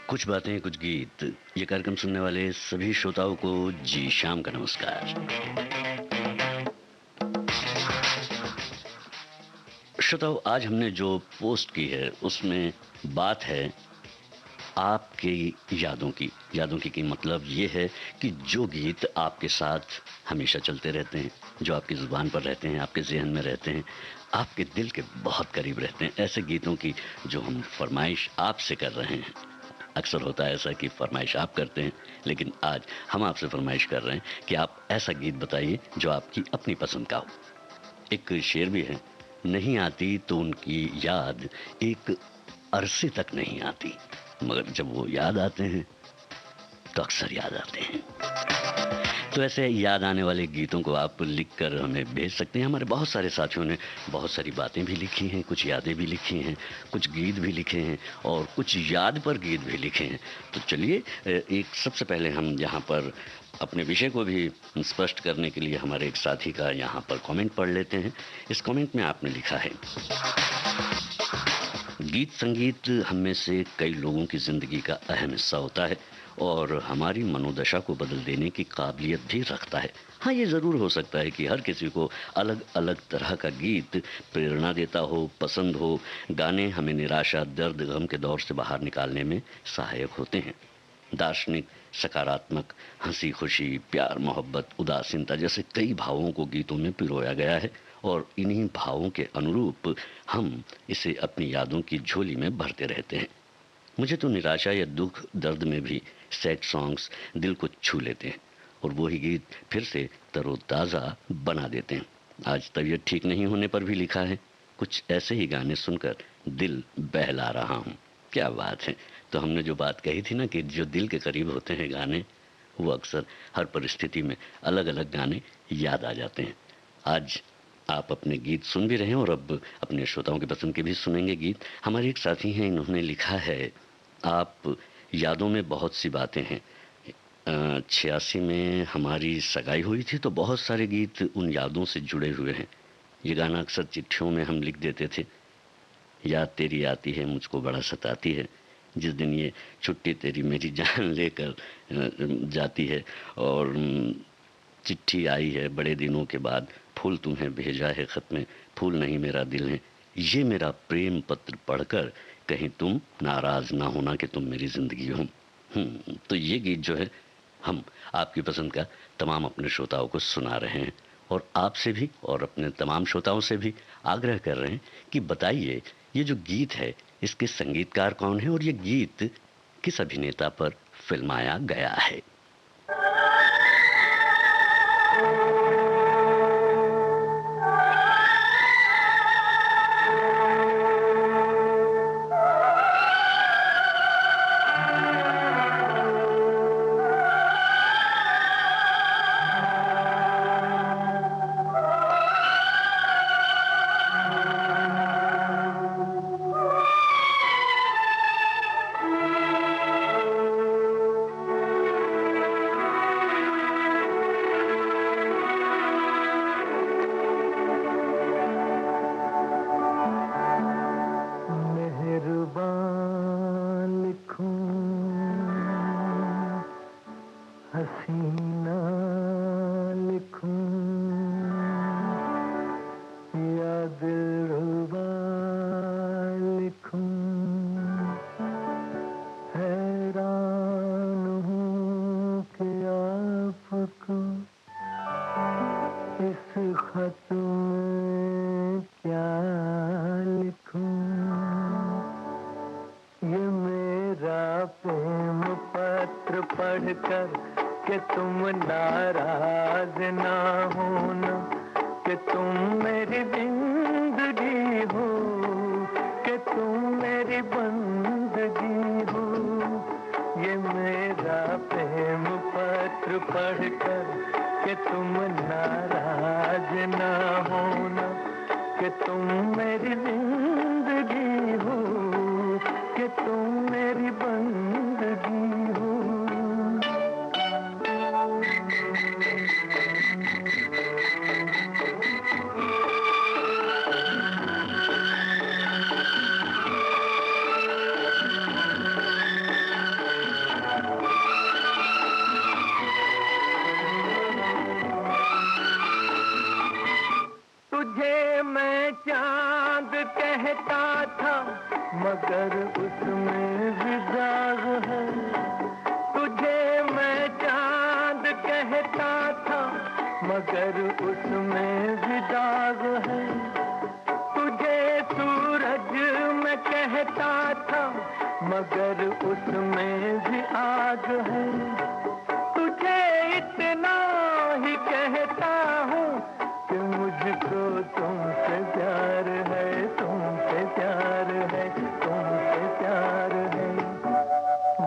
कुछ बातें कुछ गीत। ये कार्यक्रम सुनने वाले सभी श्रोताओं को जी शाम का नमस्कार। श्रोताओं, आज हमने जो पोस्ट की है उसमें बात है आपकी यादों की मतलब ये है कि जो गीत आपके साथ हमेशा चलते रहते हैं, जो आपकी ज़ुबान पर रहते हैं, आपके ज़हन में रहते हैं, आपके दिल के बहुत करीब रहते हैं, ऐसे गीतों की जो हम फरमाइश आपसे कर रहे हैं। अक्सर होता है ऐसा कि फरमाइश आप करते हैं, लेकिन आज हम आपसे फरमाइश कर रहे हैं कि आप ऐसा गीत बताइए जो आपकी अपनी पसंद का हो। एक शेर भी है, नहीं आती तो उनकी याद एक अरसे तक नहीं आती, मगर जब वो याद आते हैं तो अक्सर याद आते हैं। तो ऐसे याद आने वाले गीतों को आप लिखकर हमें भेज सकते हैं। हमारे बहुत सारे साथियों ने बहुत सारी बातें भी लिखी हैं, कुछ यादें भी लिखी हैं, कुछ गीत भी लिखे हैं और कुछ याद पर गीत भी लिखे हैं। तो चलिए, एक सबसे पहले हम यहाँ पर अपने विषय को भी स्पष्ट करने के लिए हमारे एक साथी का यहाँ पर कमेंट पढ़ लेते हैं। इस कमेंट में आपने लिखा है, गीत संगीत हम में से कई लोगों की ज़िंदगी का अहम हिस्सा होता है और हमारी मनोदशा को बदल देने की काबिलियत भी रखता है। हाँ, ये ज़रूर हो सकता है कि हर किसी को अलग अलग तरह का गीत प्रेरणा देता हो, पसंद हो। गाने हमें निराशा, दर्द, गम के दौर से बाहर निकालने में सहायक होते हैं। दार्शनिक, सकारात्मक, हंसी खुशी, प्यार मोहब्बत, उदासीनता जैसे कई भावों को गीतों में पिरोया गया है और इन्हीं भावों के अनुरूप हम इसे अपनी यादों की झोली में भरते रहते हैं। मुझे तो निराशा या दुख दर्द में भी सैड सॉन्ग्स दिल को छू लेते हैं और वही गीत फिर से तरोताज़ा बना देते हैं। आज तबीयत ठीक नहीं होने पर भी लिखा है, कुछ ऐसे ही गाने सुनकर दिल बहला रहा हूँ। क्या बात है। तो हमने जो बात कही थी ना कि जो दिल के करीब होते हैं गाने, वो अक्सर हर परिस्थिति में अलग अलग गाने याद आ जाते हैं। आज आप अपने गीत सुन भी रहे हैं और अब अपने श्रोताओं की पसंद के भी सुनेंगे गीत। हमारे एक साथी हैं, इन्होंने लिखा है, आप यादों में बहुत सी बातें हैं। 86 में हमारी सगाई हुई थी तो बहुत सारे गीत उन यादों से जुड़े हुए हैं। ये गाना अक्सर चिट्ठियों में हम लिख देते थे, याद तेरी आती है मुझको बड़ा सताती है, जिस दिन ये छुट्टी तेरी मेरी जान लेकर जाती है। और चिट्ठी आई है बड़े दिनों के बाद, फूल तुम्हें भेजा है खत में, फूल नहीं मेरा दिल है, ये मेरा प्रेम पत्र पढ़कर कहीं तुम नाराज ना होना कि तुम मेरी जिंदगी हो। तो ये गीत जो है हम आपकी पसंद का तमाम अपने श्रोताओं को सुना रहे हैं और आपसे भी और अपने तमाम श्रोताओं से भी आग्रह कर रहे हैं कि बताइए, ये जो गीत है इसके संगीतकार कौन है और ये गीत किस अभिनेता पर फिल्माया गया है। हसीना लिखूं या दिलरुबा लिखूं, हैरान हूँ कि आपको इस खत में क्या लिखूं। ये मेरा प्रेम पत्र पढ़कर कि तुम नाराज ना होना, कि तुम मेरी जिंदगी हो, कि तुम मेरी बंदगी हो। ये मेरा प्रेम पत्र पढ़कर कि तुम नाराज ना होना, कि तुम मेरी जिंदगी हो, कि तुम मेरी बंदगी हो। मगर उसमें भी दाग है। तुझे सूरज मैं कहता था, मगर उसमें भी आग है। तुझे इतना ही कहता हूँ कि मुझको तुमसे प्यार है, तुमसे प्यार है, तुमसे प्यार है।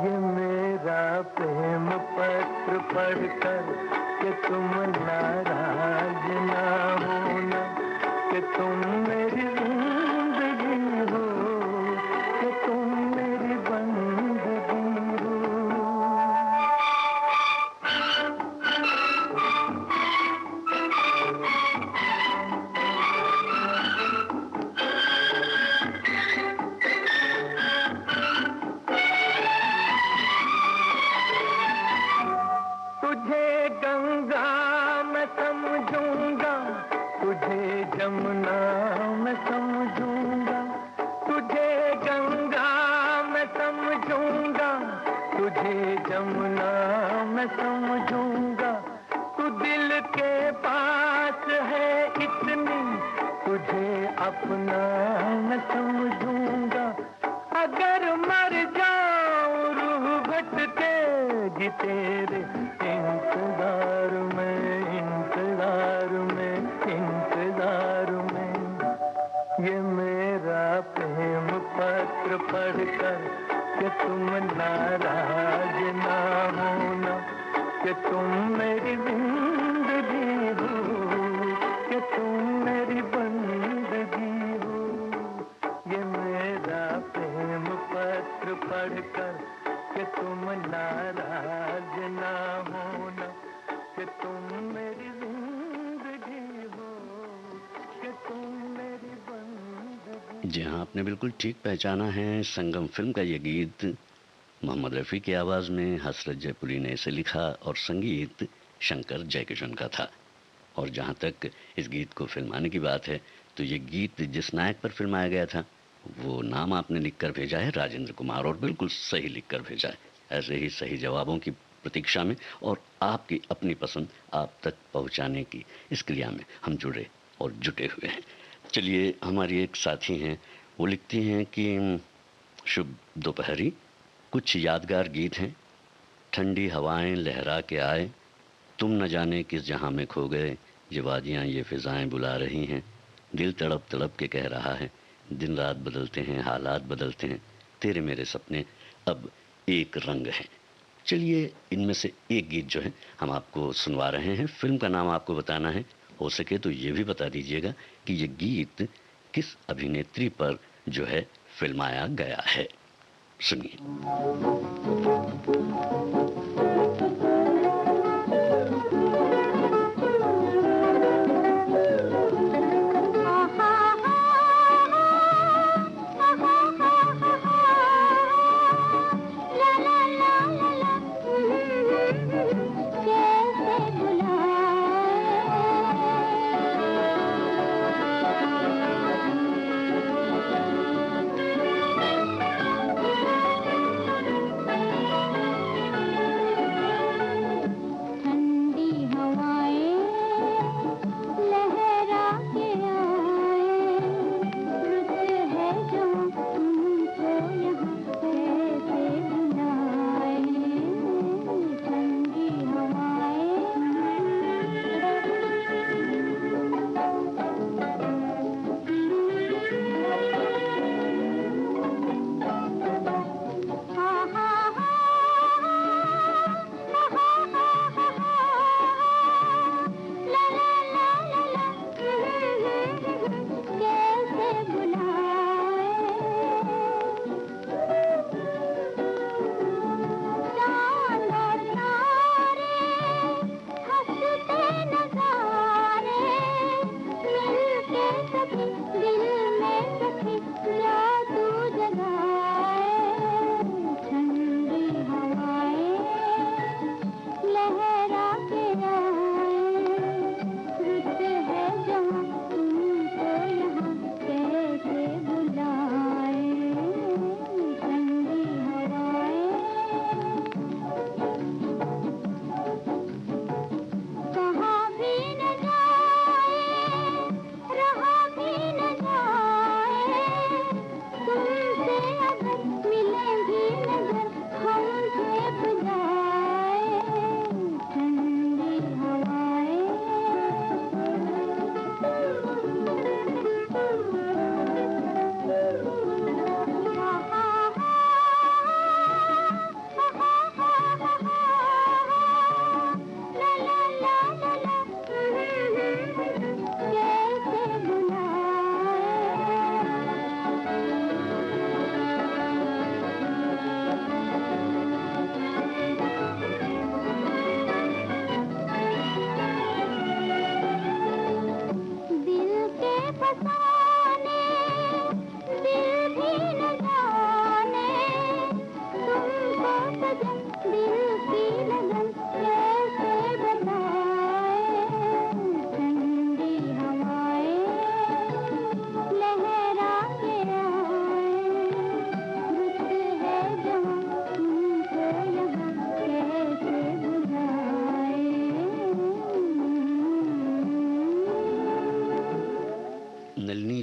ये मेरा प्रेम पत्र पढ़कर कि तुम नाराज ना होना, कि तुम मेरी जिंदगी हो, कि तुम मेरी बंदगी हो। तुझे गंगा मैं समझूंगा, तुझे जमुना मैं समझूंगा। तुझे गंगा मैं समझूंगा, तुझे जमुना मैं समझूंगा। तू दिल के पास है इतनी, तुझे अपना मैं समझूंगा। अगर मर जाऊं रूह भटकेगी तेरे इंतजार में, इंतजार में, इंतजार में। ये मेरा प्रेम पत्र पढ़कर कि तुम नाराज ना होना, कि तुम मेरी जिंदगी हो, कि तुम मेरी बंदगी हो। ये मेरा प्रेम पत्र पढ़कर कि तुम नाराज ना होना, कि तुम मेरी जिंदगी हो, कि तुम मेरी बंदगी। जी हाँ, आपने बिल्कुल ठीक पहचाना है। संगम फिल्म का ये गीत मोहम्मद रफ़ी की आवाज़ में हसरत जयपुरी ने इसे लिखा और संगीत शंकर जयकिशन का था। और जहाँ तक इस गीत को फिल्माने की बात है, तो ये गीत जिस नायक पर फिल्माया गया था वो नाम आपने लिखकर भेजा है राजेंद्र कुमार, और बिल्कुल सही लिखकर भेजा है। ऐसे ही सही जवाबों की प्रतीक्षा में और आपकी अपनी पसंद आप तक पहुंचाने की इस क्रिया में हम जुड़े और जुटे हुए हैं। चलिए, हमारी एक साथी हैं, वो लिखती हैं कि शुभ दोपहरी, कुछ यादगार गीत हैं। ठंडी हवाएं लहरा के आए, तुम न जाने किस जहां में खो गए, ये वादियाँ ये फिजाएं बुला रही हैं। दिल तड़प तड़प के कह रहा है, दिन रात बदलते हैं हालात बदलते हैं, तेरे मेरे सपने अब एक रंग हैं। चलिए, इनमें से एक गीत जो है हम आपको सुनवा रहे हैं। फिल्म का नाम आपको बताना है, हो सके तो ये भी बता दीजिएगा कि ये गीत किस अभिनेत्री पर जो है फिल्माया गया है। सुनिए।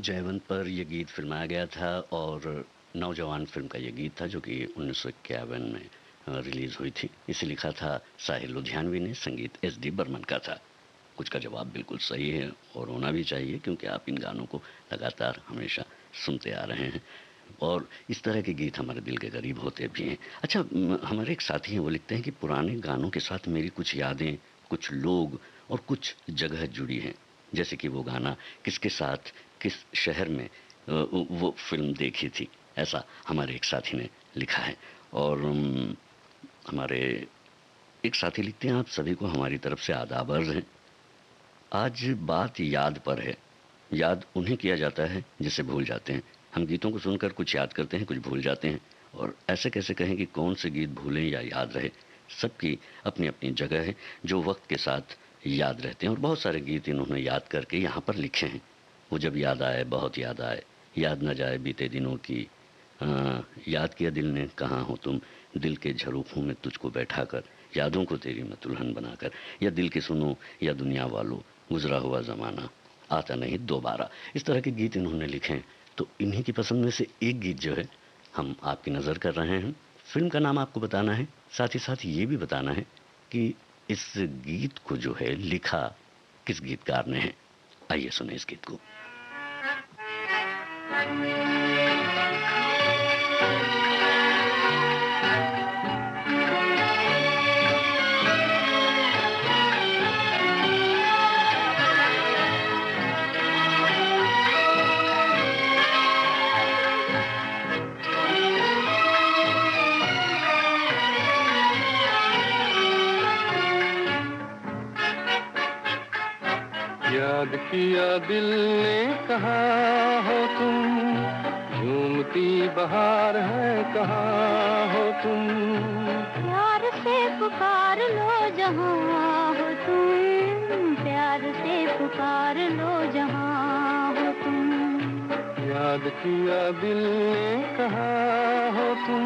जयवंत पर यह गीत फिल्माया गया था और नौजवान फिल्म का ये गीत था जो कि 1951 में रिलीज हुई थी। इसे लिखा था साहिर लुधियानवी ने, संगीत एस डी बर्मन का था। कुछ का जवाब बिल्कुल सही है और होना भी चाहिए क्योंकि आप इन गानों को लगातार हमेशा सुनते आ रहे हैं और इस तरह के गीत हमारे दिल के करीब होते भी हैं। अच्छा, हमारे एक साथी हैं, वो लिखते हैं कि पुराने गानों के साथ मेरी कुछ यादें, कुछ लोग और कुछ जगह जुड़ी हैं। जैसे कि वो गाना किसके साथ किस शहर में वो फिल्म देखी थी, ऐसा हमारे एक साथी ने लिखा है। और हमारे एक साथी लिखते हैं, आप सभी को हमारी तरफ से आदाब अर्ज़ हैं। आज बात याद पर है। याद उन्हें किया जाता है जिसे भूल जाते हैं। हम गीतों को सुनकर कुछ याद करते हैं, कुछ भूल जाते हैं। और ऐसे कैसे कहें कि कौन से गीत भूलें या याद रहे। सबकी अपनी अपनी जगह है जो वक्त के साथ याद रहते हैं और बहुत सारे गीत इन्होंने याद करके यहाँ पर लिखे हैं। वो जब याद आए, बहुत याद आए, याद न जाए बीते दिनों की, याद किया दिल ने कहाँ हो तुम, दिल के झरोखों में तुझको बैठा कर, यादों को तेरी मैं दुल्हन बनाकर, या दिल के सुनो या दुनिया वालों, गुजरा हुआ ज़माना आता नहीं दोबारा। इस तरह के गीत इन्होंने लिखे हैं। तो इन्हीं की पसंद में से एक गीत जो है हम आपकी नज़र कर रहे हैं। फिल्म का नाम आपको बताना है, साथ ही साथ ये भी बताना है कि इस गीत को जो है लिखा किस गीतकार ने है। आइए सुने इस गीत को। याद किया दिल ने कहा हो तुम, झूमती बहार है कहाँ हो तुम, प्यार से पुकार लो जहाँ हो तुम, प्यार से पुकार लो जहाँ हो तुम। याद किया दिल ने कहा हो तुम,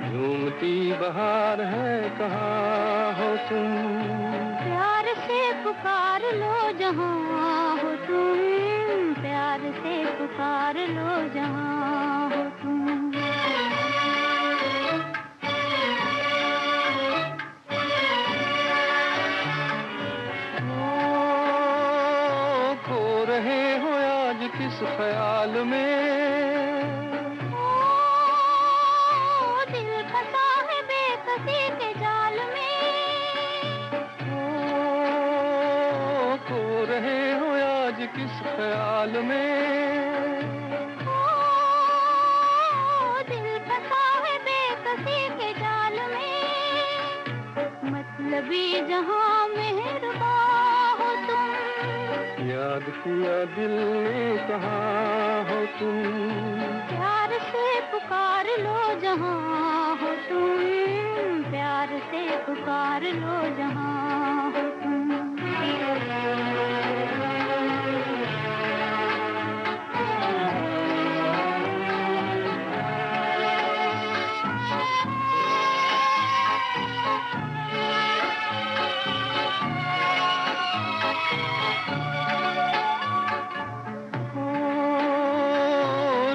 झूमती बहार है कहाँ हो तुम, प्यार से पुकार लो जहाँ हो तुम, प्यार से पुकार लो जहाँ हो तुम। खो रहे हो आज किस ख्याल में, दिल फंसा है बेकसी के जाल में, खो रहे हो आज किस ख्याल में, दिल फंसा है बेकसी के जाल में, मतलबी जहाँ मेहरबान हो तुम, याद किया दिल ने कहा हो तुम, प्यार से पुकार लो जहाँ हो तुम, प्यार से पुकार लो जहाँ हो तुम।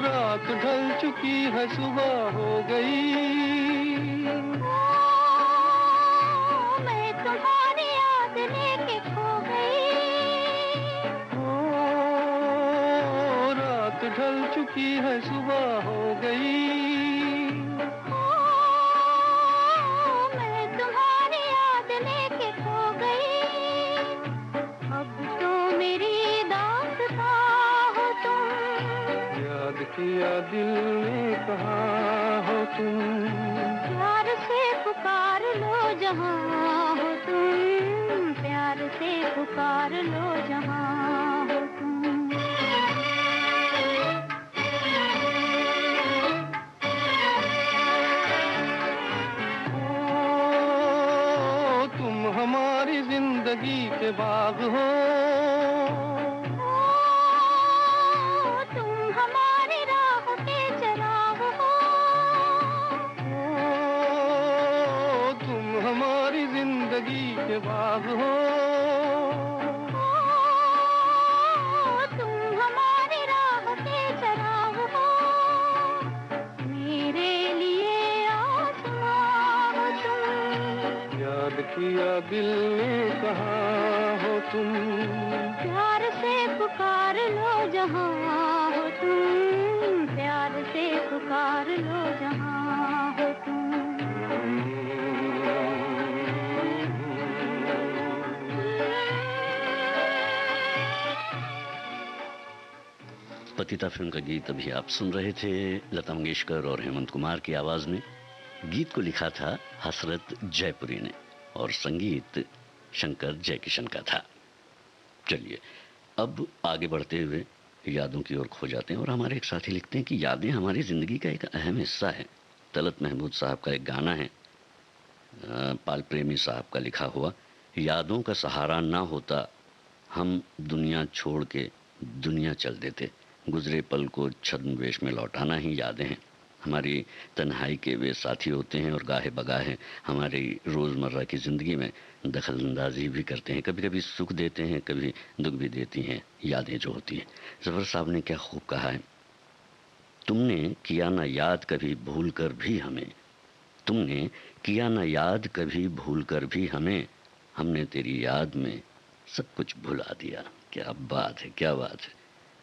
रात ढल चुकी है सुबह हो गई, मैं तुम्हारी याद लेके खो गई, रात ढल चुकी है सुबह हो गई, मैं तुम्हारी याद लेके खो गई, अब तो मेरी दास्तां हो तुम, याद किया दिल ने कहा हो तुम, प्यार से पुकार लो जहाँ हो तुम, प्यार से पुकार लो जहाँ हो तुम। तुम हमारी जिंदगी के बाग हो, तुम हमारी राह के चराग हो, तुम हमारी जिंदगी के बाग हो, तुम हमारी राह या दिल में कहाँ हो तुम। प्यार से पुकार लो जहाँ हो तुम, प्यार से पुकार लो जहाँ हो तुम। पतिता फिल्म का गीत अभी आप सुन रहे थे लता मंगेशकर और हेमंत कुमार की आवाज में। गीत को लिखा था हसरत जयपुरी ने और संगीत शंकर जयकिशन का था। चलिए अब आगे बढ़ते हुए यादों की ओर खो जाते हैं और हमारे एक साथी लिखते हैं कि यादें हमारी जिंदगी का एक अहम हिस्सा है। तलत महमूद साहब का एक गाना है, पाल प्रेमी साहब का लिखा हुआ, यादों का सहारा ना होता हम दुनिया छोड़ के दुनिया चल देते, गुजरे पल को छद्मवेश में लौटाना ही यादें हैं। हमारी तन्हाई के वे साथी होते हैं और गाहे बगाहे हमारी रोज़मर्रा की ज़िंदगी में दखल अंदाजी भी करते हैं, कभी कभी सुख देते हैं, कभी दुख भी देती हैं यादें जो होती हैं। ज़फ़र साहब ने क्या खूब कहा है, तुमने किया ना याद कभी भूल कर भी हमें, तुमने किया ना याद कभी भूल कर भी हमें, हमने तेरी याद में सब कुछ भुला दिया। क्या बात है, क्या बात है।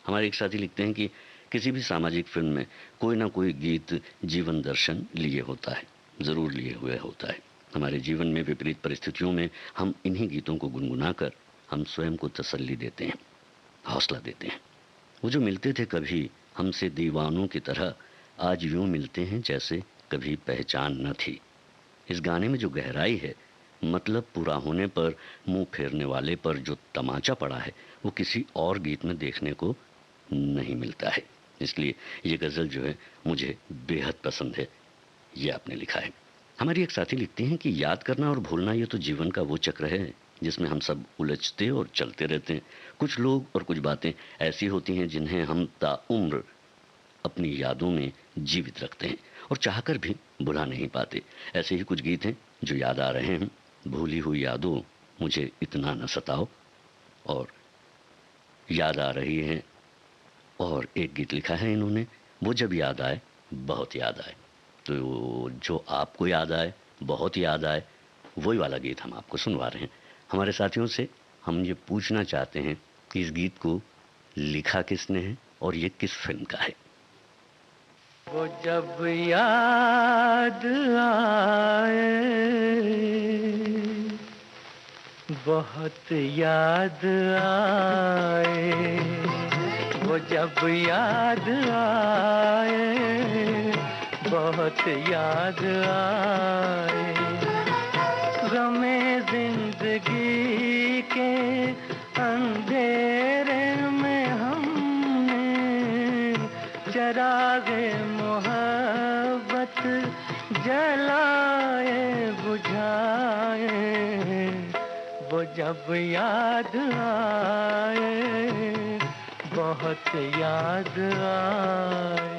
हमारे एक साथी लिखते हैं कि किसी भी सामाजिक फिल्म में कोई ना कोई गीत जीवन दर्शन लिए होता है, ज़रूर लिए हुए होता है। हमारे जीवन में विपरीत परिस्थितियों में हम इन्हीं गीतों को गुनगुनाकर हम स्वयं को तसल्ली देते हैं, हौसला देते हैं। वो जो मिलते थे कभी हमसे दीवानों की तरह, आज यूं मिलते हैं जैसे कभी पहचान न थी। इस गाने में जो गहराई है, मतलब पूरा होने पर मुंह फेरने वाले पर जो तमाचा पड़ा है, वो किसी और गीत में देखने को नहीं मिलता है। इसलिए ये गज़ल जो है मुझे बेहद पसंद है। ये आपने लिखा है। हमारी एक साथी लिखती हैं कि याद करना और भूलना ये तो जीवन का वो चक्र है जिसमें हम सब उलझते और चलते रहते हैं। कुछ लोग और कुछ बातें ऐसी होती हैं जिन्हें हम ताउम्र अपनी यादों में जीवित रखते हैं और चाहकर भी भुला नहीं पाते। ऐसे ही कुछ गीत हैं जो याद आ रहे हैं। भूली हुई यादों मुझे इतना न सताओ, और याद आ रही है। और एक गीत लिखा है इन्होंने, वो जब याद आए बहुत याद आए। तो जो आपको याद आए, बहुत याद आए, वही वाला गीत हम आपको सुनवा रहे हैं। हमारे साथियों से हम ये पूछना चाहते हैं कि इस गीत को लिखा किसने है और ये किस फिल्म का है। वो जब याद आए बहुत याद आए, वो जब याद आए बहुत याद आए, गमे जिंदगी के अंधेरे में हमने चरागे मोहब्बत जलाए बुझाए, वो जब याद आए बहुत याद आए।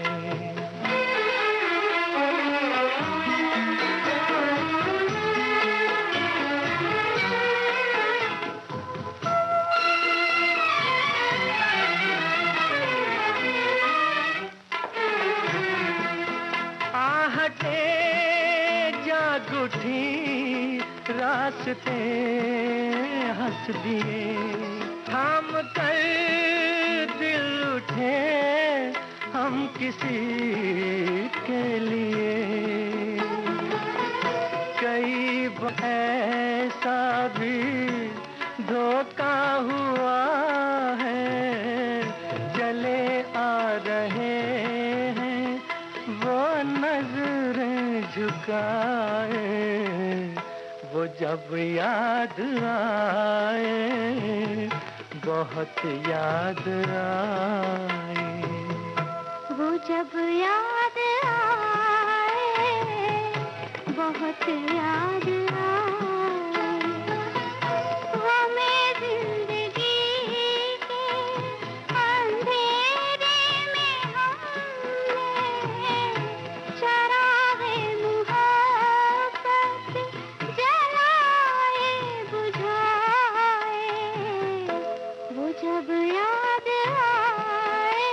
आहटे जाग उठी रास्ते हंस दिए, थाम कर दिल उठे हम किसी के लिए, कई ऐसा भी धोखा हुआ है, चले आ रहे हैं वो नजरें झुकाए, वो जब याद आए बहुत याद आए, वो जब याद आए बहुत याद आए, हमें जिंदगी के अंधेरे में हमने चरागे मोहब्बत जलाए बुझाए, वो जब याद आए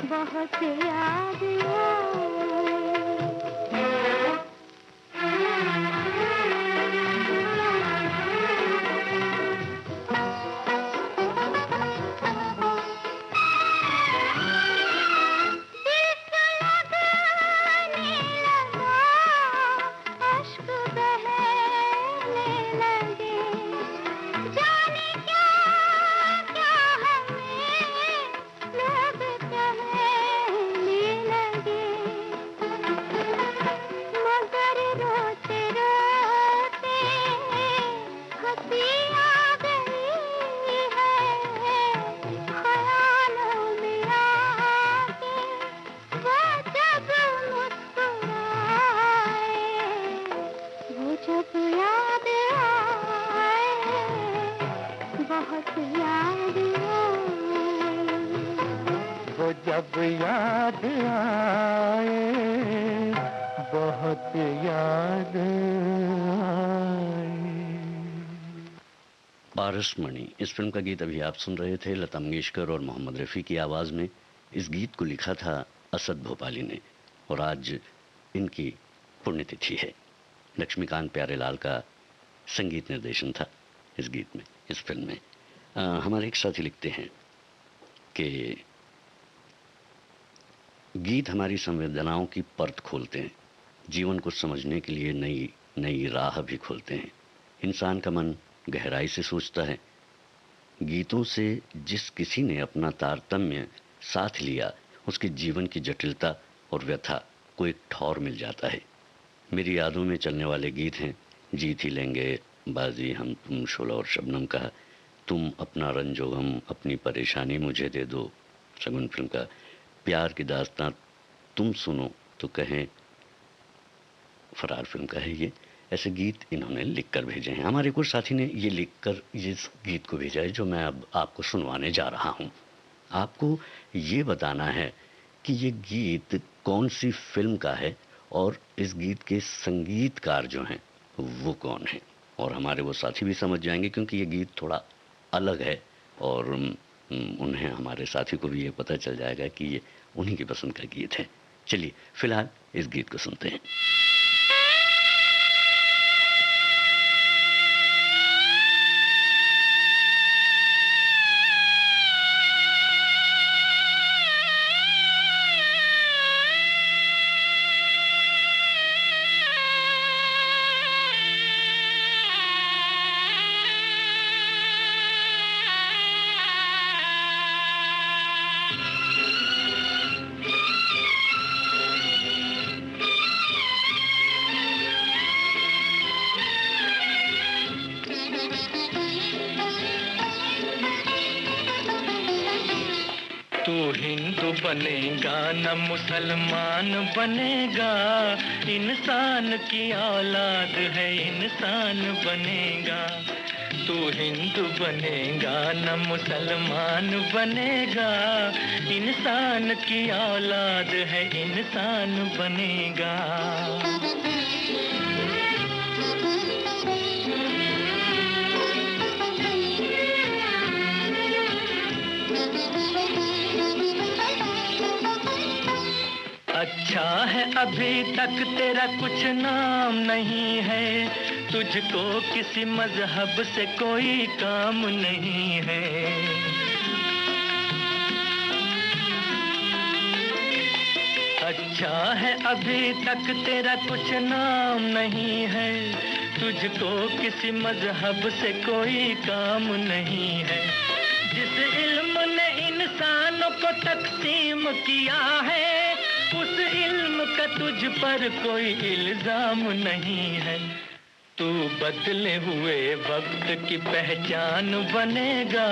बहुत याद आए। याद आए, बहुत याद आए। पारसमणि, इस फिल्म का गीत अभी आप सुन रहे थे लता मंगेशकर और मोहम्मद रफ़ी की आवाज़ में। इस गीत को लिखा था असद भोपाली ने और आज इनकी पुण्यतिथि है। लक्ष्मीकांत प्यारेलाल का संगीत निर्देशन था इस गीत में, इस फिल्म में। हमारे एक साथी लिखते हैं कि गीत हमारी संवेदनाओं की परत खोलते हैं, जीवन को समझने के लिए नई नई राह भी खोलते हैं। इंसान का मन गहराई से सोचता है। गीतों से जिस किसी ने अपना तारतम्य साथ लिया, उसके जीवन की जटिलता और व्यथा को एक ठौर मिल जाता है। मेरी यादों में चलने वाले गीत हैं जीत ही लेंगे, बाजी, हम तुम, शोला और शबनम का, तुम अपना रंजो गम, अपनी परेशानी मुझे दे दो, शगुन फिल्म का, प्यार की दास्तां, तुम सुनो तो कहें, फरार फिल्म का है ये। ऐसे गीत इन्होंने लिखकर भेजे हैं। हमारे कुछ साथी ने ये लिखकर इस गीत को भेजा है जो मैं अब आपको सुनवाने जा रहा हूँ। आपको ये बताना है कि ये गीत कौन सी फिल्म का है और इस गीत के संगीतकार जो हैं वो कौन हैं, और हमारे वो साथी भी समझ जाएंगे क्योंकि ये गीत थोड़ा अलग है और उन्हें, हमारे साथी को भी ये पता चल जाएगा कि ये उन्हीं की पसंद का गीत है। चलिए फिलहाल इस गीत को सुनते हैं। तू हिंदू बनेगा न मुसलमान बनेगा, इंसान की औलाद है इंसान बनेगा। तू हिंदू बनेगा न मुसलमान बनेगा, इंसान की औलाद है इंसान बनेगा। अच्छा है अभी तक तेरा कुछ नाम नहीं है, तुझको किसी मजहब से कोई काम नहीं है। अच्छा है अभी तक तेरा कुछ नाम नहीं है, तुझको किसी मजहब से कोई काम नहीं है। जिस इल्म ने इंसानों को तकसीम किया है, उस इल्म का तुझ पर कोई इल्जाम नहीं है। तू बदले हुए वक्त की पहचान बनेगा,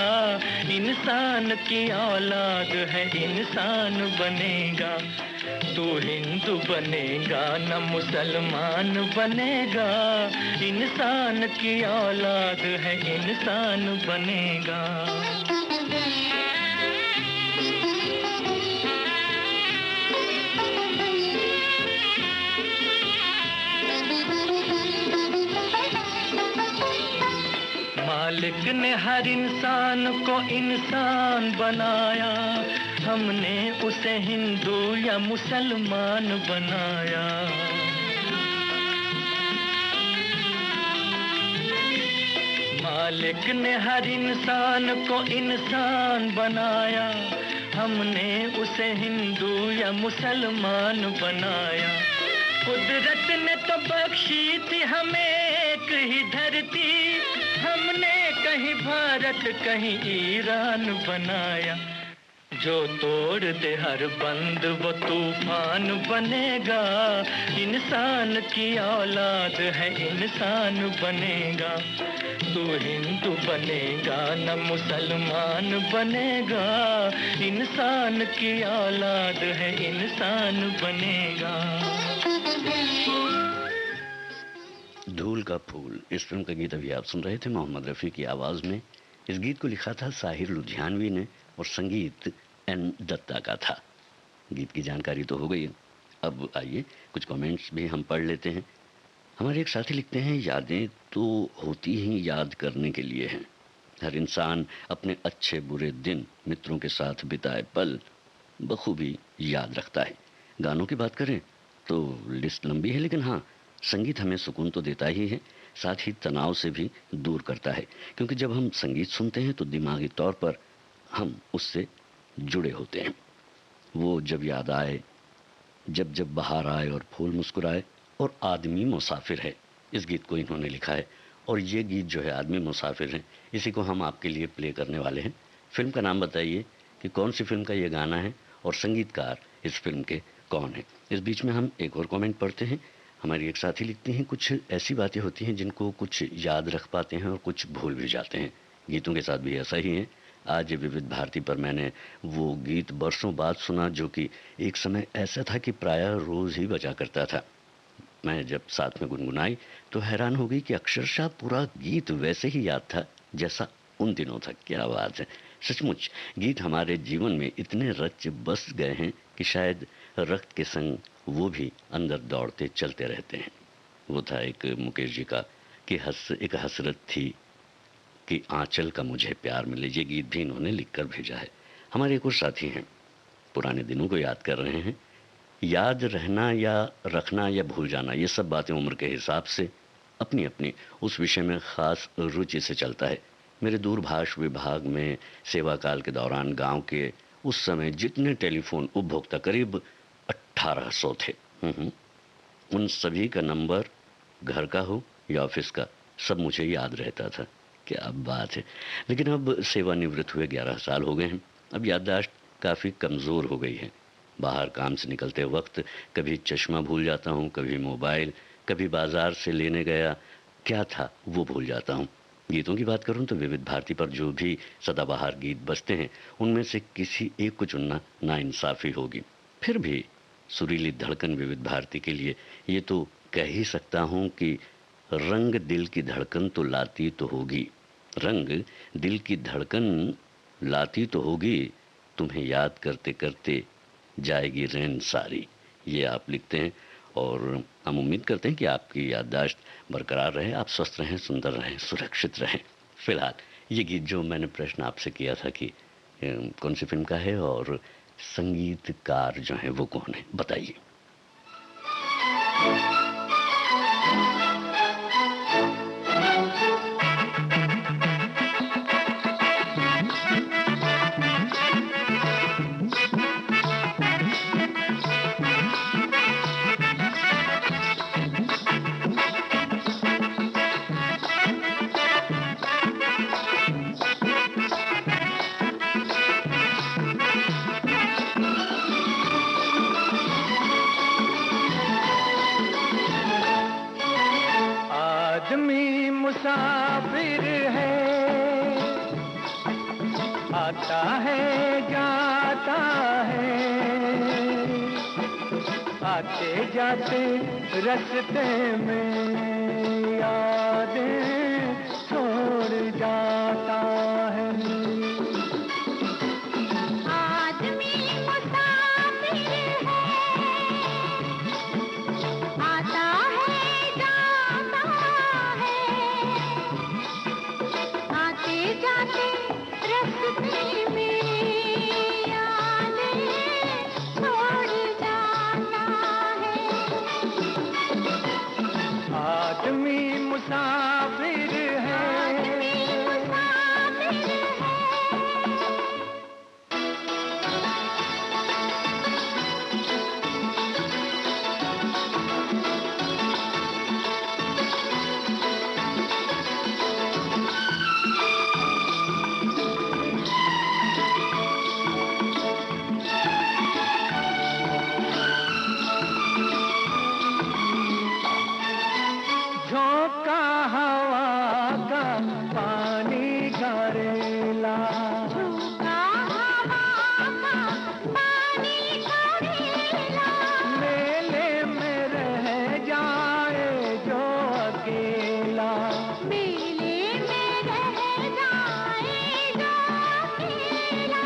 इंसान की औलाद है इंसान बनेगा। तू हिंदू बनेगा न मुसलमान बनेगा, इंसान की औलाद है इंसान बनेगा। मालिक ने हर इंसान को इंसान बनाया, हमने उसे हिंदू या मुसलमान बनाया। मालिक ने हर इंसान को इंसान बनाया, हमने उसे हिंदू या मुसलमान बनाया। कुदरत ने तो बख्शी थी हमें एक ही धरती, हमने कहीं भारत कहीं ईरान बनाया। जो तोड़ दे हर बंद वो तूफान बनेगा, इंसान की औलाद है इंसान बनेगा। तू हिंदू बनेगा न मुसलमान बनेगा, इंसान की औलाद है इंसान बनेगा। धूल का फूल, इस फिल्म का गीत अभी आप सुन रहे थे मोहम्मद रफ़ी की आवाज़ में। इस गीत को लिखा था साहिर लुधियानवी ने और संगीत एन दत्ता का था। गीत की जानकारी तो हो गई है। अब आइए कुछ कमेंट्स भी हम पढ़ लेते हैं। हमारे एक साथी लिखते हैं, यादें तो होती ही याद करने के लिए हैं। हर इंसान अपने अच्छे बुरे दिन, मित्रों के साथ बिताए पल बखूबी याद रखता है। गानों की बात करें तो लिस्ट लंबी है, लेकिन हाँ, संगीत हमें सुकून तो देता ही है, साथ ही तनाव से भी दूर करता है। क्योंकि जब हम संगीत सुनते हैं तो दिमागी तौर पर हम उससे जुड़े होते हैं। वो जब याद आए, जब जब बाहर आए और फूल मुस्कुराए, और आदमी मुसाफिर है, इस गीत को इन्होंने लिखा है। और ये गीत जो है आदमी मुसाफिर है, इसी को हम आपके लिए प्ले करने वाले हैं। फिल्म का नाम बताइए कि कौन सी फिल्म का ये गाना है और संगीतकार इस फिल्म के कौन है। इस बीच में हम एक और कमेंट पढ़ते हैं। हमारी एक साथी लिखती हैं, कुछ ऐसी बातें होती हैं जिनको कुछ याद रख पाते हैं और कुछ भूल भी जाते हैं। गीतों के साथ भी ऐसा ही है। आज विविध भारती पर मैंने वो गीत बरसों बाद सुना जो कि एक समय ऐसा था कि प्रायः रोज ही बजा करता था। मैं जब साथ में गुनगुनाई तो हैरान हो गई कि अक्षरशः पूरा गीत वैसे ही याद था जैसा उन दिनों था। क्या बात है! सचमुच गीत हमारे जीवन में इतने रच बस गए हैं कि शायद रक्त के संग वो भी अंदर दौड़ते चलते रहते हैं। वो था एक मुकेश जी का कि एक हसरत थी कि आंचल का मुझे प्यार मिले। ये गीत भी इन्होंने लिखकर भेजा है। हमारे एक और साथी हैं, पुराने दिनों को याद कर रहे हैं। याद रहना या रखना या भूल जाना, ये सब बातें उम्र के हिसाब से अपनी अपनी उस विषय में खास रुचि से चलता है। मेरे दूरभाष विभाग में सेवा काल के दौरान गांव के उस समय जितने टेलीफोन उपभोक्ता करीब 1800 थे। उन सभी का नंबर, घर का हो या ऑफिस का, सब मुझे याद रहता था। क्या बात है! लेकिन अब सेवानिवृत्त हुए 11 साल हो गए हैं। अब याददाश्त काफ़ी कमज़ोर हो गई है। बाहर काम से निकलते वक्त कभी चश्मा भूल जाता हूँ, कभी मोबाइल, कभी बाजार से लेने गया क्या था वो भूल जाता हूँ। गीतों की बात करूँ तो विविध भारती पर जो भी सदाबहार गीत बजते हैं उनमें से किसी एक को चुनना नाइंसाफ़ी होगी। फिर भी सुरीली धड़कन विविध भारती के लिए ये तो कह ही सकता हूँ कि रंग दिल की धड़कन तो लाती तो होगी, रंग दिल की धड़कन लाती तो होगी, तुम्हें याद करते करते जाएगी रैन सारी। ये आप लिखते हैं और हम उम्मीद करते हैं कि आपकी याददाश्त बरकरार रहे, आप स्वस्थ रहें, सुंदर रहें, सुरक्षित रहें। फिलहाल ये गीत जो मैंने प्रश्न आपसे किया था कि कौन सी फिल्म का है और संगीतकार जो है वो कौन है, बताइए। आदमी मुसाफिर है, आता है जाता है, आते जाते रास्ते में यादें छोड़ जाता है। आदमी मुसाफिर है, आता है जाता है, आते जाते रास्ते में यादें छोड़ जाता है। आदमी मुसाफिर है, आदमी मुसाफिर है। झोंका हवा का पानी घरेला, झूठा हवा का पानी करेला, मेले में रह जाए जो अकेला, मेले में रह जाए जो अकेला,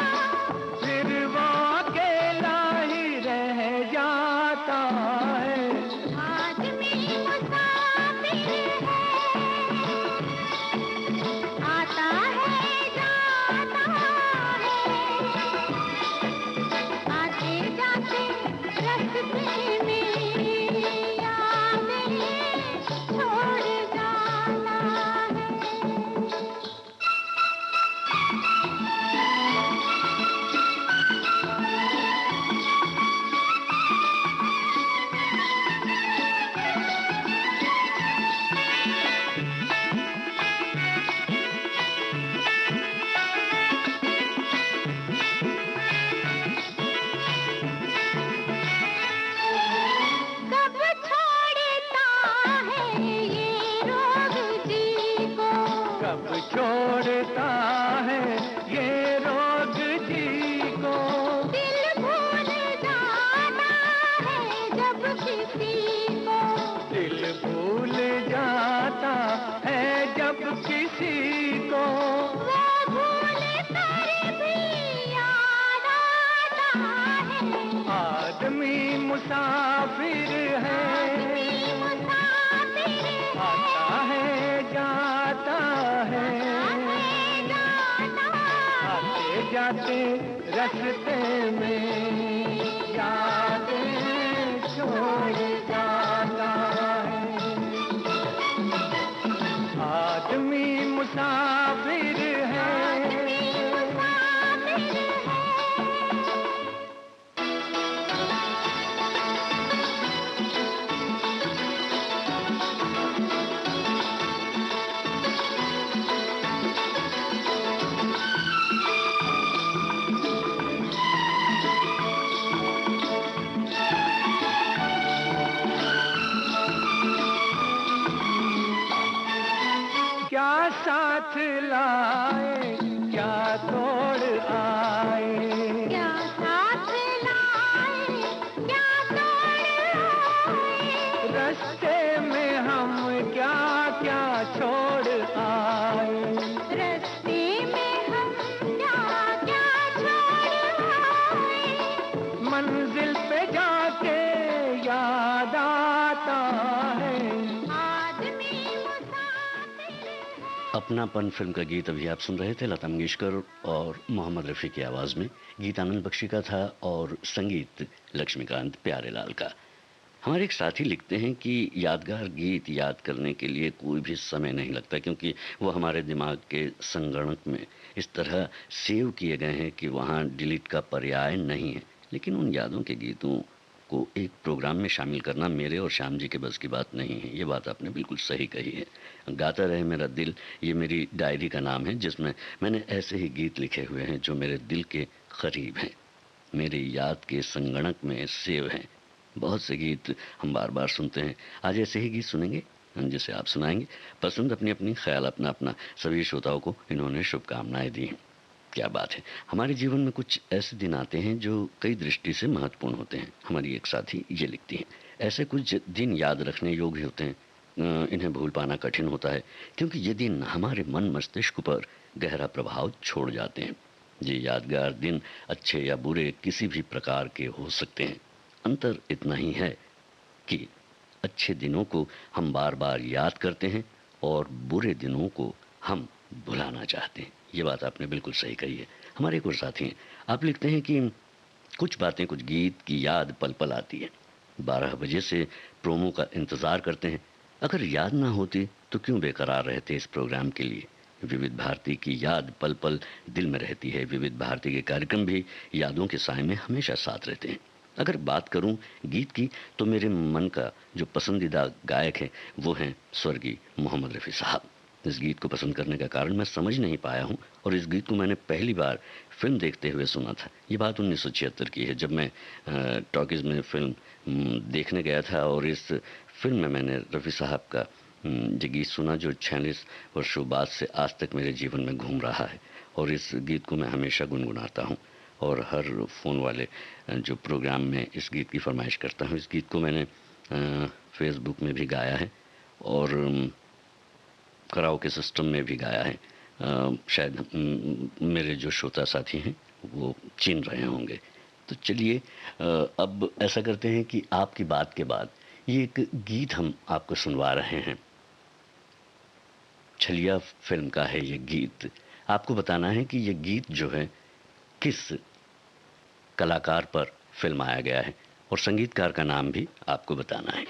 फिर वो अकेला ही है ये रोग जी को, कब छोड़ता है ये रोग जी को। दिल भूल जाता है जब किसी को, दिल भूल जाता है जब किसी को। वो भूल कर भी याद आता है, आदमी मुसाफिर है, मुसाफिर आता है जाता है, आते जाते रास्ते में यादें छोड़ जाता है। आदमी मुसाफिर है, क्या साथ लाए क्या तोड़ आए। क्या साथ लाए क्या तोड़ आए, रास्ते में हम क्या क्या छोड़ आए। रास्ते में हम क्या क्या छोड़ आए, मंजिल पे जाके याद आता है। आदमी मुसाफिर अपनापन फिल्म का गीत अभी आप सुन रहे थे। लता मंगेशकर और मोहम्मद रफ़ी की आवाज़ में गीत आनंद बख्शी का था और संगीत लक्ष्मीकांत प्यारेलाल का। हमारे एक साथी लिखते हैं कि यादगार गीत याद करने के लिए कोई भी समय नहीं लगता, क्योंकि वो हमारे दिमाग के संगणक में इस तरह सेव किए गए हैं कि वहाँ डिलीट का पर्याय नहीं है। लेकिन उन यादों के गीतों को एक प्रोग्राम में शामिल करना मेरे और श्याम जी के बस की बात नहीं है। ये बात आपने बिल्कुल सही कही है। गाता रहे मेरा दिल, ये मेरी डायरी का नाम है, जिसमें मैंने ऐसे ही गीत लिखे हुए हैं जो मेरे दिल के करीब हैं, मेरे याद के संगणक में सेव हैं। बहुत से गीत हम बार बार सुनते हैं। आज ऐसे ही गीत सुनेंगे जिसे आप सुनाएंगे। पसंद अपनी अपनी, ख्याल अपना अपना। सभी श्रोताओं को इन्होंने शुभकामनाएं दी हैं। क्या बात है, हमारे जीवन में कुछ ऐसे दिन आते हैं जो कई दृष्टि से महत्वपूर्ण होते हैं। हमारी एक साथी ये लिखती हैं, ऐसे कुछ दिन याद रखने योग्य होते हैं, इन्हें भूल पाना कठिन होता है, क्योंकि ये दिन हमारे मन मस्तिष्क पर गहरा प्रभाव छोड़ जाते हैं। ये यादगार दिन अच्छे या बुरे किसी भी प्रकार के हो सकते हैं। अंतर इतना ही है कि अच्छे दिनों को हम बार बार याद करते हैं और बुरे दिनों को हम भुलाना चाहते हैं। ये बात आपने बिल्कुल सही कही है। हमारे एक और साथी हैं, आप लिखते हैं कि कुछ बातें, कुछ गीत की याद पल पल आती है। 12 बजे से प्रोमो का इंतज़ार करते हैं। अगर याद ना होती तो क्यों बेकरार रहते इस प्रोग्राम के लिए। विविध भारती की याद पल पल दिल में रहती है। विविध भारती के कार्यक्रम भी यादों के साए में हमेशा साथ रहते हैं। अगर बात करूं गीत की तो मेरे मन का जो पसंदीदा गायक है वो हैं स्वर्गीय मोहम्मद रफ़ी साहब। इस गीत को पसंद करने का कारण मैं समझ नहीं पाया हूं, और इस गीत को मैंने पहली बार फिल्म देखते हुए सुना था। ये बात 1976 की है, जब मैं टॉकीज़ में फिल्म देखने गया था, और इस फिल्म में मैंने रफ़ी साहब का ये गीत सुना जो 46 वर्षों बाद से आज तक मेरे जीवन में घूम रहा है। और इस गीत को मैं हमेशा गुनगुनाता हूँ और हर फ़ोन वाले जो प्रोग्राम में इस गीत की फरमाइश करता हूँ। इस गीत को मैंने फेसबुक में भी गाया है और कराओके सिस्टम में भी गाया है। शायद मेरे जो श्रोता साथी हैं वो चिन रहे होंगे। तो चलिए अब ऐसा करते हैं कि आपकी बात के बाद ये एक गीत हम आपको सुनवा रहे हैं। छलिया फिल्म का है ये गीत। आपको बताना है कि ये गीत जो है किस कलाकार पर फिल्माया गया है, और संगीतकार का नाम भी आपको बताना है।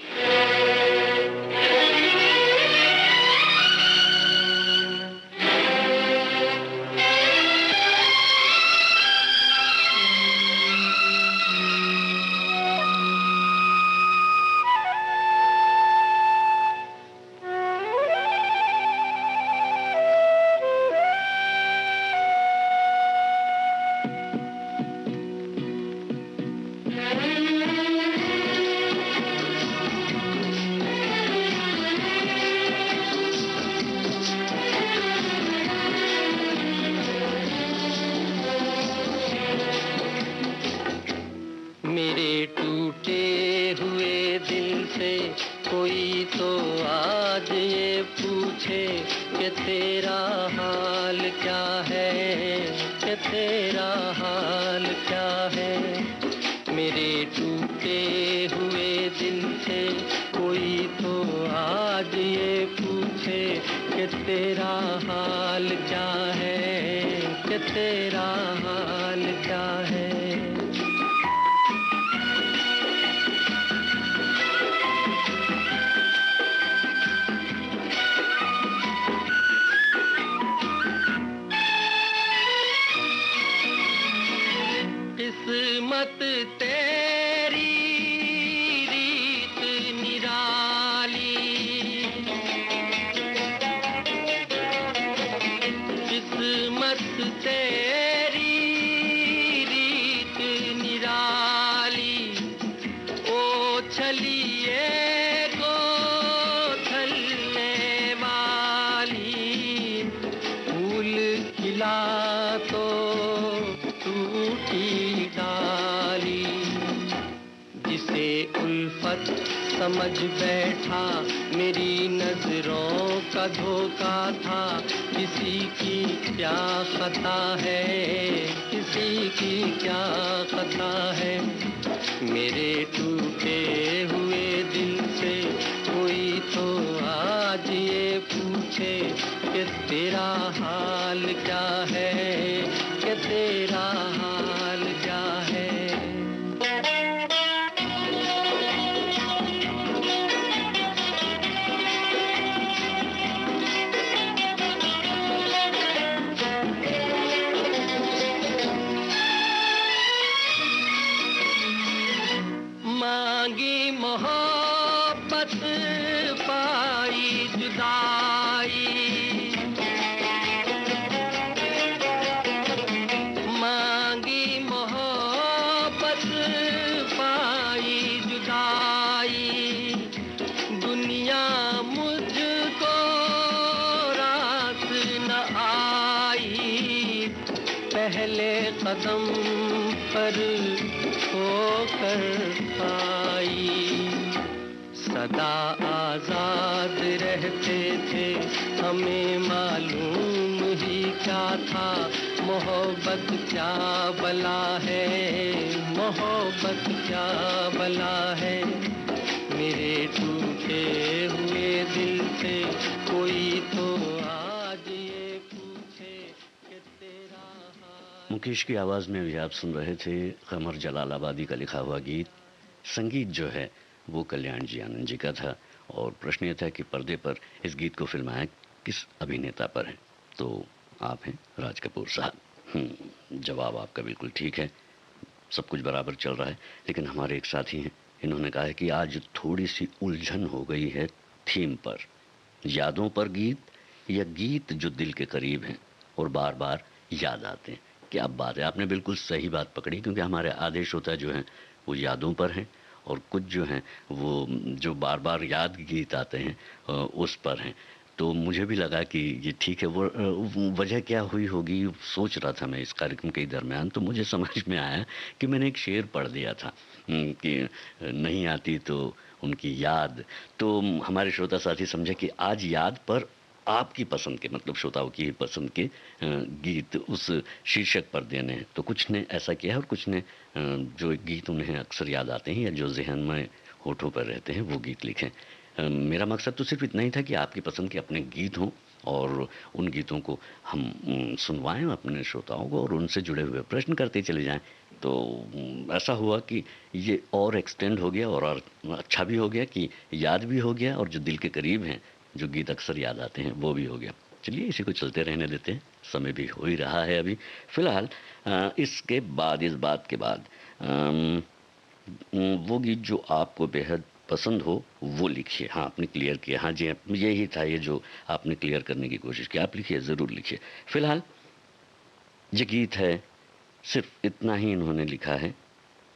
पूछे कि तेरा हाल क्या है, कि तेरा हाल क्या है। मेरे टूटे हुए दिल से कोई तो आज ये पूछे कि तेरा हाल क्या है, कि तेरा हाल क्या है। किस्मत तेरी रीत निराली, किस्मत तेरी रीत निराली। ओ छलिए को छलने वाली, फूल खिला तो टूटी डाली। जिसे उल्फत समझ बैठा मेरी नजरों का धोखा था। किसी की क्या खता है, किसी की क्या खता है। मेरे टूटे हुए दिल से कोई तो आज ये पूछे कि तेरा हाल क्या है, कि तेरा हाल क्या है। मांगी मोहब्बत पाई जुदाई, मांगी मोहब्बत पाई जुदाई। दुनिया मुझको रास न आई, पहले कदम पर होकर आई। सदा आजाद रहते थे हमें मालूम ही क्या था। मोहब्बत क्या बला है, मोहब्बत क्या बला है। मेरे टूटे हुए दिल से कोई तो आज ये पूछे कि तेरा हाल। मुकेश की आवाज़ में भी आप सुन रहे थे कमर जलालाबादी का लिखा हुआ गीत। संगीत जो है वो कल्याण जी आनंद जी का था और प्रश्न ये था कि पर्दे पर इस गीत को फिल्माया किस अभिनेता पर है, तो आप हैं राज कपूर साहब। जवाब आपका बिल्कुल ठीक है, सब कुछ बराबर चल रहा है। लेकिन हमारे एक साथी हैं, इन्होंने कहा है कि आज थोड़ी सी उलझन हो गई है थीम पर, यादों पर गीत या गीत जो दिल के करीब हैं और बार बार याद आते हैं। क्या बात है, आपने बिल्कुल सही बात पकड़ी, क्योंकि हमारे आधे श्रोता जो हैं वो यादों पर हैं और कुछ जो हैं वो जो बार बार याद गीत आते हैं उस पर हैं। तो मुझे भी लगा कि ये ठीक है। वो वजह क्या हुई होगी सोच रहा था मैं इस कार्यक्रम के दरमियान, तो मुझे समझ में आया कि मैंने एक शेर पढ़ दिया था कि नहीं आती तो उनकी याद। तो हमारे श्रोता साथी समझे कि आज याद पर आपकी पसंद के, मतलब श्रोताओं की पसंद के गीत उस शीर्षक पर देने हैं। तो कुछ ने ऐसा किया और कुछ ने जो गीत उन्हें अक्सर याद आते हैं या जो जहन में होठों पर रहते हैं वो गीत लिखें। मेरा मकसद तो सिर्फ इतना ही था कि आपकी पसंद के अपने गीत हों और उन गीतों को हम सुनवाएं अपने श्रोताओं को और उनसे जुड़े हुए प्रश्न करते चले जाएं। तो ऐसा हुआ कि ये और एक्सटेंड हो गया और अच्छा भी हो गया कि याद भी हो गया और जो दिल के करीब हैं, जो गीत अक्सर याद आते हैं, वो भी हो गया। चलिए इसी को चलते रहने देते हैं, समय भी हो ही रहा है अभी फ़िलहाल। इसके बाद, इस बात के बाद वो गीत जो आपको बेहद पसंद हो वो लिखिए। हाँ, आपने क्लियर किया, हाँ जी, यही था ये जो आपने क्लियर करने की कोशिश की। आप लिखिए, ज़रूर लिखिए। फ़िलहाल ये गीत है, सिर्फ इतना ही इन्होंने लिखा है।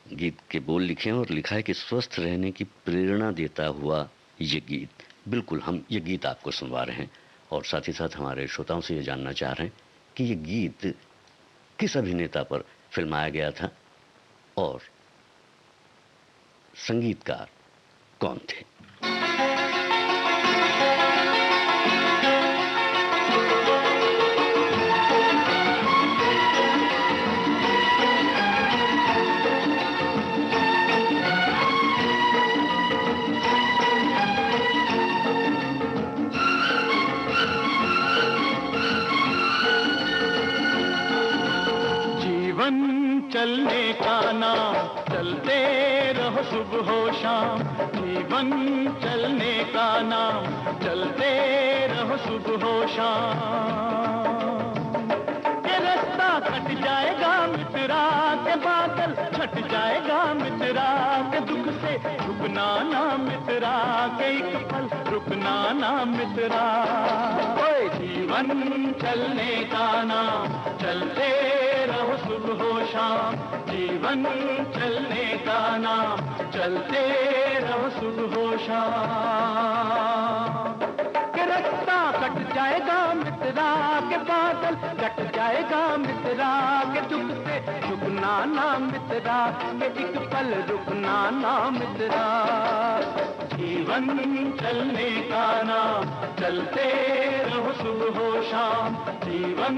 गीत के बोल लिखे हैं और लिखा है कि स्वस्थ रहने की प्रेरणा देता हुआ ये गीत। बिल्कुल हम ये गीत आपको सुनवा रहे हैं और साथ ही साथ हमारे श्रोताओं से ये जानना चाह रहे हैं कि ये गीत किस अभिनेता पर फिल्माया गया था और संगीतकार कौन थे। चलने का नाम, चलते रहो सुबह हो शाम। जीवन चलने का नाम, चलते रहो सुबह हो शाम। ये रास्ता कट जाएगा मित्रा के बादल छट जाएगा मित्रा के, दुख से रुकना ना मित्रा के, एक पल रुकना ना मित्रा। ओए जीवन चलने का नाम, चलते रहो सुबह हो शाम। जीवन चलने का नाम, चलते रहो सुबह हो शाम। के रास्ता कट जाएगा मित्रा के बादल कट जाएगा मित्रा के, दुख से रुकना ना मित्रा के, एक पल रुकना ना मित्रा। जीवन चलने का नाम, चलते रहो सुबह हो शाम। जीवन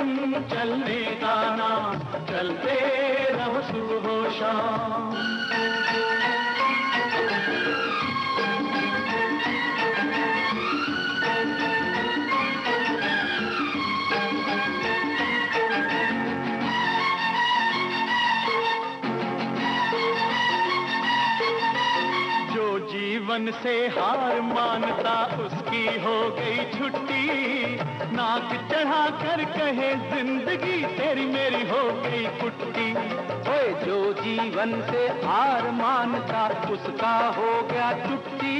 चलने का नाम, चलते रहो सुबह हो शाम। जीवन से हार मानता उसकी हो गई छुट्टी, नाक चढ़ा कर कहे जिंदगी तेरी मेरी हो गई कुट्टी। ओए जो जीवन से हार मानता उसका हो गया छुट्टी,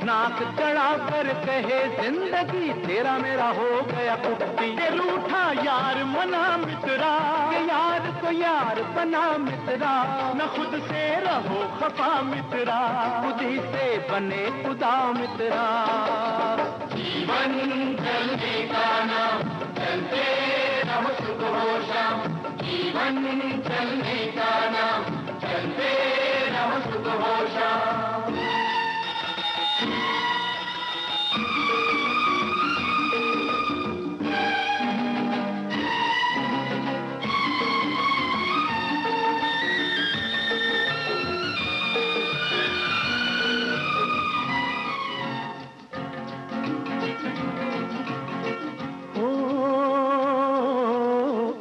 नाक चढ़ा कर कहे जिंदगी तेरा मेरा हो गया कुट्टी। ये रूठा यार मना मित्रा के, यार को यार बना मित्रा, न खुद से रहो खफा मित्रा, खुद ही से बने खुदा मित्रा। जीवन चलने का नाम, चलते रहो सुबह हो शाम। जीवन चलने का नाम, चलते रहो सुबह हो शाम।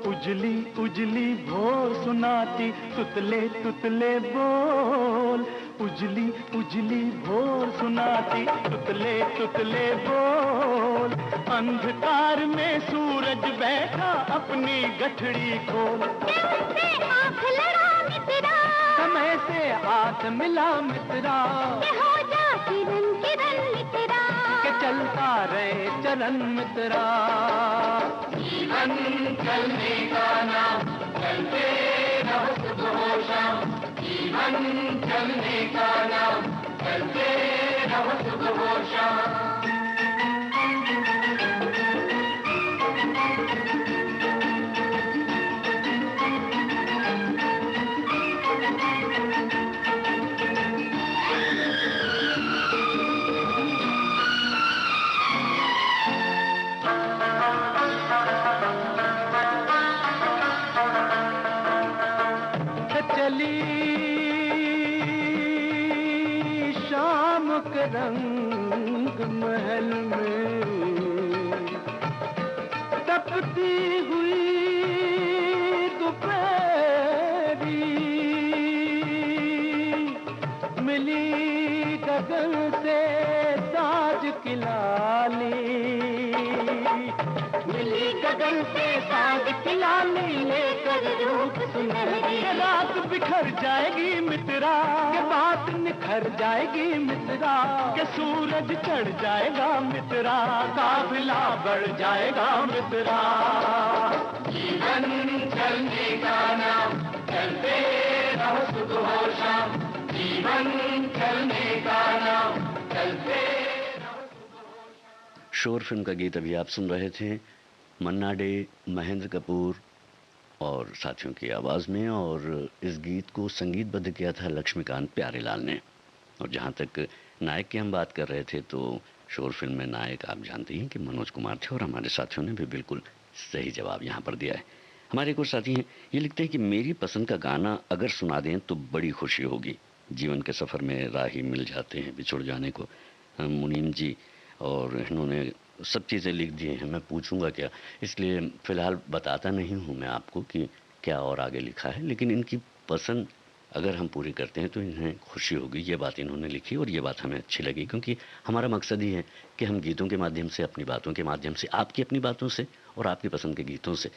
उजली उजली भोर सुनाती तुतले तुतले बोल, उजली उजली भोर सुनाती तुतले तुतले बोल। अंधकार में सूरज बैठा अपनी गठड़ी खोल, आँख लड़ा मित्रा, समय से हाथ मिला मित्रा, हो जा किरण किरण मित्रा, के चलता रहे चरण मित्रा। जीवन चलने का नाम, चलते रहो सुबह हो शाम। जीवन चलने का नाम, चलते रहो सुबह हो शाम। शाम के रंग महल में तपती हुई दोपहरी, मिली गगन से साज की लाली, मिली गगन से साज की लाली, लेकर रूप सुनहरी। रात बिखर जाएगी मित्रा के, बात निखर जाएगी मित्रा के, सूरज चढ़ जाएगा मित्रा, काफिला बढ़ जाएगा मित्रा। जीवन चलने का नाम, चलते रहो सुबह हो शाम। जीवन चलने का नाम, चलते रहो सुबह हो शाम। शोर फिल्म का गीत अभी आप सुन रहे थे, मन्ना डे, महेंद्र कपूर और साथियों की आवाज़ में, और इस गीत को संगीतबद्ध किया था लक्ष्मीकांत प्यारेलाल ने। और जहाँ तक नायक की हम बात कर रहे थे, तो शोर फिल्म में नायक आप जानते हैं कि मनोज कुमार थे, और हमारे साथियों ने भी बिल्कुल सही जवाब यहाँ पर दिया है। हमारे एक और साथी हैं, ये लिखते हैं कि मेरी पसंद का गाना अगर सुना दें तो बड़ी खुशी होगी। जीवन के सफ़र में राही मिल जाते हैं बिछुड़ जाने को, मुनीम जी, और इन्होंने सब चीज़ें लिख दी हैं। मैं पूछूंगा क्या, इसलिए फ़िलहाल बताता नहीं हूँ मैं आपको कि क्या और आगे लिखा है, लेकिन इनकी पसंद अगर हम पूरी करते हैं तो इन्हें खुशी होगी। ये बात इन्होंने लिखी और ये बात हमें अच्छी लगी, क्योंकि हमारा मकसद ही है कि हम गीतों के माध्यम से, अपनी बातों के माध्यम से, आपकी अपनी बातों से और आपकी पसंद के गीतों से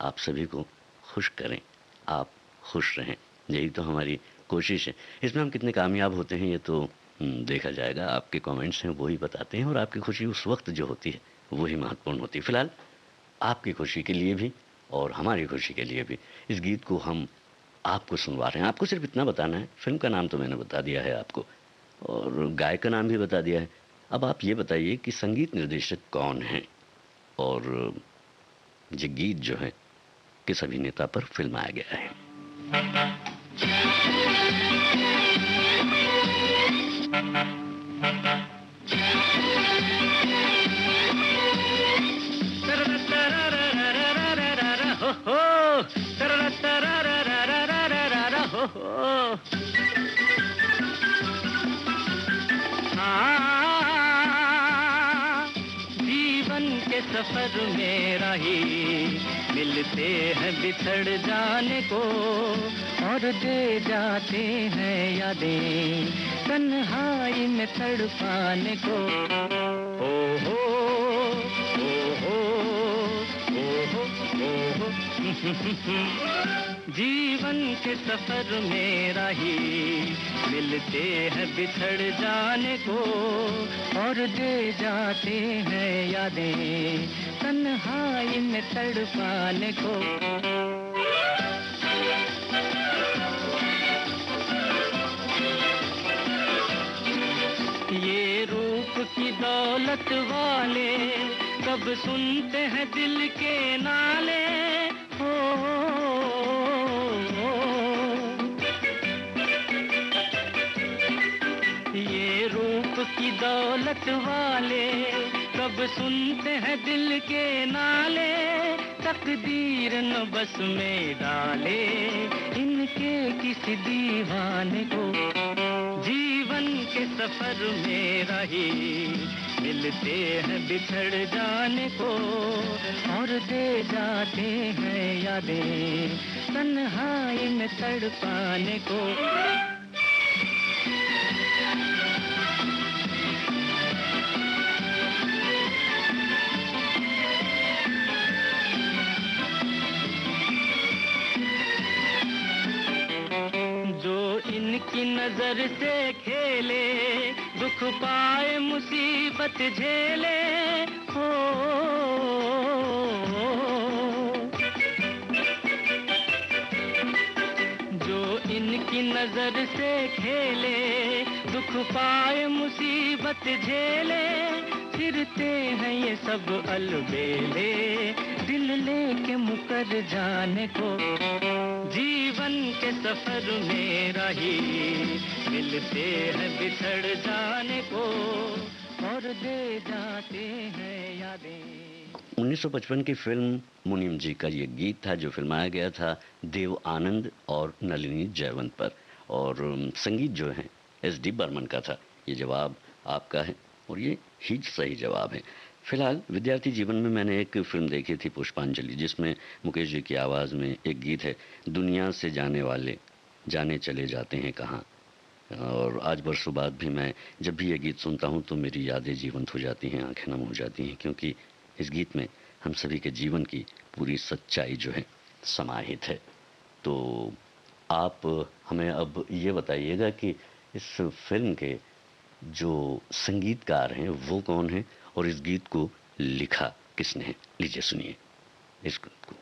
आप सभी को खुश करें, आप खुश रहें। यही तो हमारी कोशिश है। इसमें हम कितने कामयाब होते हैं ये तो देखा जाएगा। आपके कमेंट्स हैं वो ही बताते हैं, और आपकी खुशी उस वक्त जो होती है वही महत्वपूर्ण होती है। फिलहाल आपकी खुशी के लिए भी और हमारी खुशी के लिए भी इस गीत को हम आपको सुनवा रहे हैं। आपको सिर्फ इतना बताना है, फिल्म का नाम तो मैंने बता दिया है आपको और गायक का नाम भी बता दिया है। अब आप ये बताइए कि संगीत निर्देशक कौन है और ये गीत जो है किस अभिनेता पर फिल्माया गया है। जीवन के सफर में राही मिलते हैं बिछड़ जाने को, और दे जाते हैं यादें तन्हाई में तड़पाने को। ओ हो ओ हो ओ हो ओ हो जीवन के सफर में राही मिलते हैं बिछड़ जाने को, और दे जाते हैं यादें तन्हाई में तड़पाने को। ये रूप की दौलत वाले कब सुनते हैं दिल के नाले। ये रूप की दौलत वाले कब सुनते हैं दिल के नाले। तकदीर न बस में डाले इनके किसी दीवाने को। जीवन के सफर में राही मिलते हैं बिछड़ जाने को, और दे जाते हैं यादें तन्हाई में तड़पाने को। इनकी नजर से खेले दुख पाए मुसीबत झेले। हो जो इनकी नजर से खेले दुख पाए मुसीबत झेले। फिरते हैं ये सब अलबेले दिल लेके मुकर जाने को। जीवन के सफर में राही मिलते हैं बिछड़ जाने को, और दे जाते हैं यादें। 1955 की फिल्म मुनीम जी का ये गीत था जो फिल्माया गया था देव आनंद और नलिनी जयवंत पर, और संगीत जो है एस.डी. बर्मन का था। ये जवाब आपका है और ये ही सही जवाब है। फिलहाल विद्यार्थी जीवन में मैंने एक फिल्म देखी थी पुष्पांजलि, जिसमें मुकेश जी की आवाज़ में एक गीत है, दुनिया से जाने वाले जाने चले जाते हैं कहाँ। और आज बरसों बाद भी मैं जब भी ये गीत सुनता हूँ तो मेरी यादें जीवंत हो जाती हैं, आंखें नम हो जाती हैं, क्योंकि इस गीत में हम सभी के जीवन की पूरी सच्चाई जो है समाहित है। तो आप हमें अब ये बताइएगा कि इस फिल्म के जो संगीतकार हैं वो कौन हैं और इस गीत को लिखा किसने है। लीजिए सुनिए इस गीत को।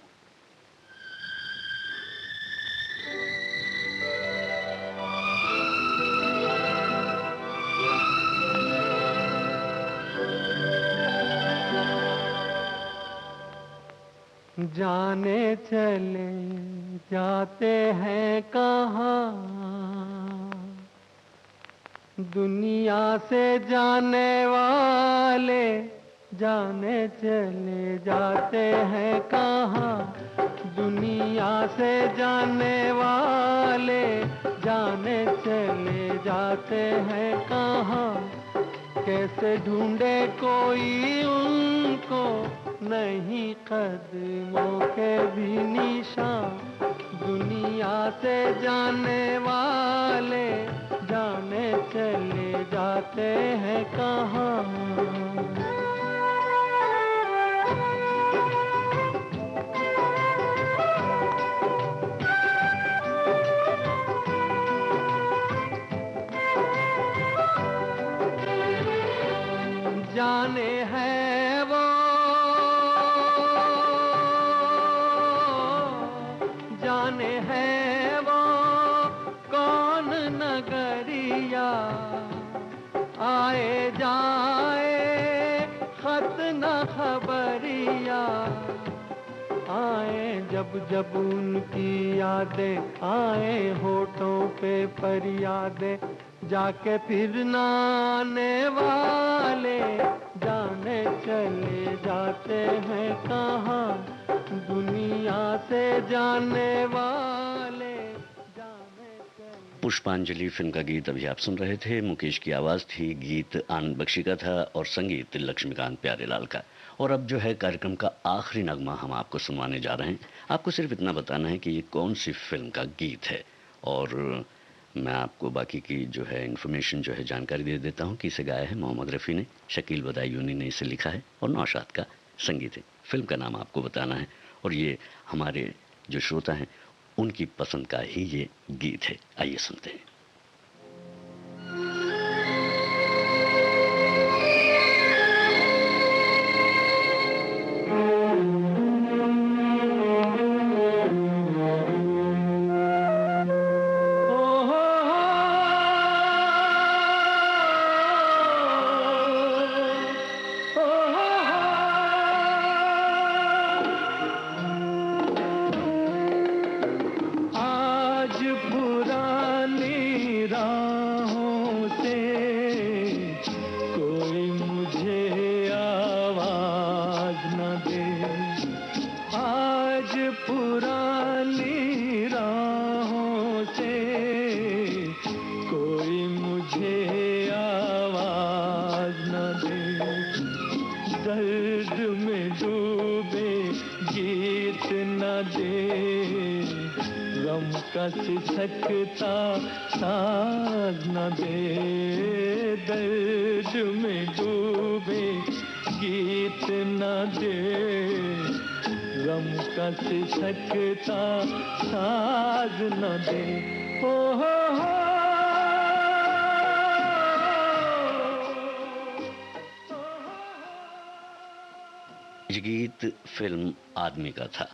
जाने चले जाते हैं कहाँ, दुनिया से जाने वाले जाने चले जाते हैं कहाँ। दुनिया से जाने वाले जाने चले जाते हैं कहाँ। कैसे ढूंढे कोई उनको नहीं कदमों के भी निशान। दुनिया से जाने वाले जाने चले जाते हैं कहाँ। जाने है वो जाने है वो कौन नगरिया, आए जाए खत न खबरिया। आए जब जब उनकी यादें आए होठों पे फरियादें, जाके फिर न आने वाले जाने चले जाते हैं कहाँ। दुनिया से जाने वाले जाने चले। पुष्पांजलि फिल्म का गीत अभी आप सुन रहे थे। मुकेश की आवाज थी, गीत आनंद बख्शी का था और संगीत लक्ष्मीकांत प्यारेलाल का। और अब जो है कार्यक्रम का आखिरी नगमा हम आपको सुनवाने जा रहे हैं। आपको सिर्फ इतना बताना है कि ये कौन सी फिल्म का गीत है, और मैं आपको बाकी की जो है इन्फॉर्मेशन जो है जानकारी दे देता हूँ कि इसे गाया है मोहम्मद रफ़ी ने, शकील बदायूनी ने इसे लिखा है और नौशाद का संगीत है। फिल्म का नाम आपको बताना है और ये हमारे जो श्रोता हैं उनकी पसंद का ही ये गीत है। आइए सुनते हैं। सिसकता साज न दे, दर्द में डूबे गीत न दे, गम का सिसकता साज न दे। ओ हो ये गीत फिल्म आदमी का था।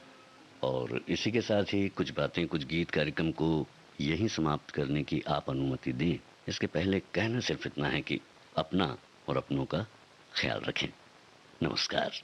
और इसी के साथ ही कुछ बातें कुछ गीत कार्यक्रम को यहीं समाप्त करने की आप अनुमति दें। इसके पहले कहना सिर्फ इतना है कि अपना और अपनों का ख्याल रखें। नमस्कार।